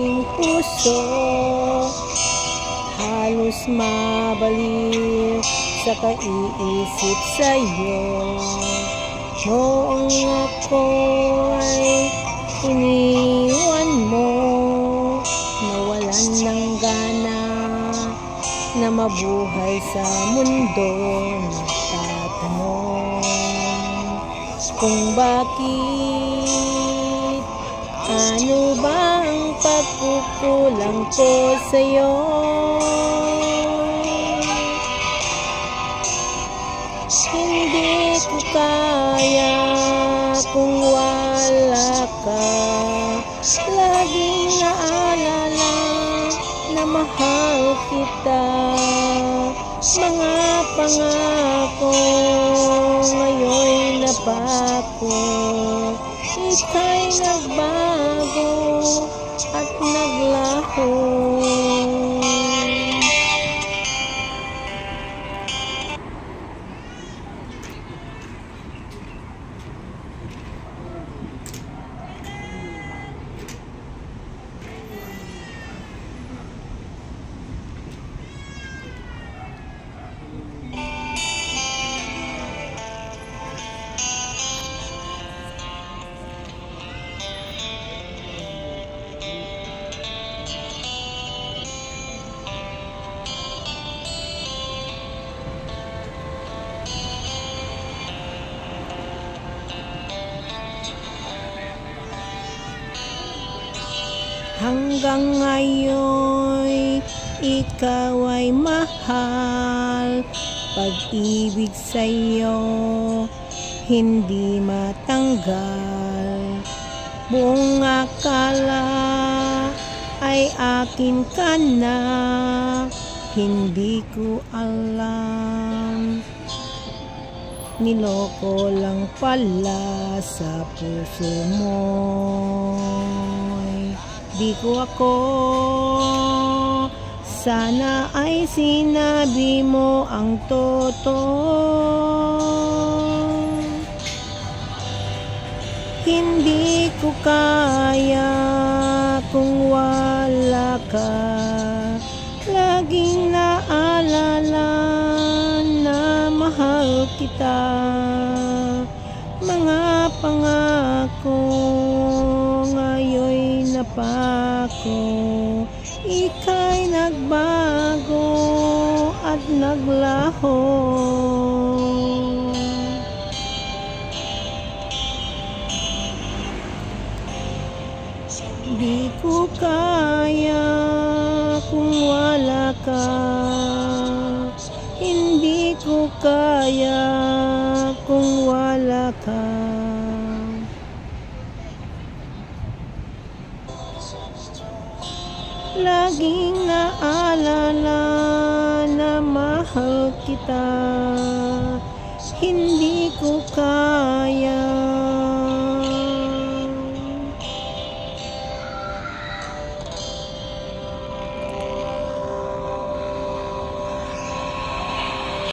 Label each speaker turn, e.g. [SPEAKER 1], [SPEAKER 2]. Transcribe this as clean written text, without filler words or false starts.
[SPEAKER 1] aking puso, halos mabaliw sa kaiisip sa'yo. Noong ako'y iniwan mo, nawalan ng gana na mabuhay sa mundo. Nagtatanong kung bakit, ano ba ang pagkukulang ko sa'yo? Hindi ko kaya kung wala ka. Laging naalala na mahal kita. Mga pangako ngayon'y napako. Ika'y nagbago at naglaho. Hanggang ngayon, ikaw ay mahal. Pag-ibig sa'yo, hindi matanggal. Buong akala ay akin ka na. Hindi ko alam, niloko lang pala sa puso mo. Di ko ako, sana ay sinabi mo ang totoo. Hindi ko kaya kung wala ka. Laging naalala na mahal kita. Mga pangako ngayon'y napako. Ika'y nagbago at naglaho. Di ko kaya kung wala ka. Hindi ko kaya kung wala ka. Laging naalala na mahal kita. Hindi ko kaya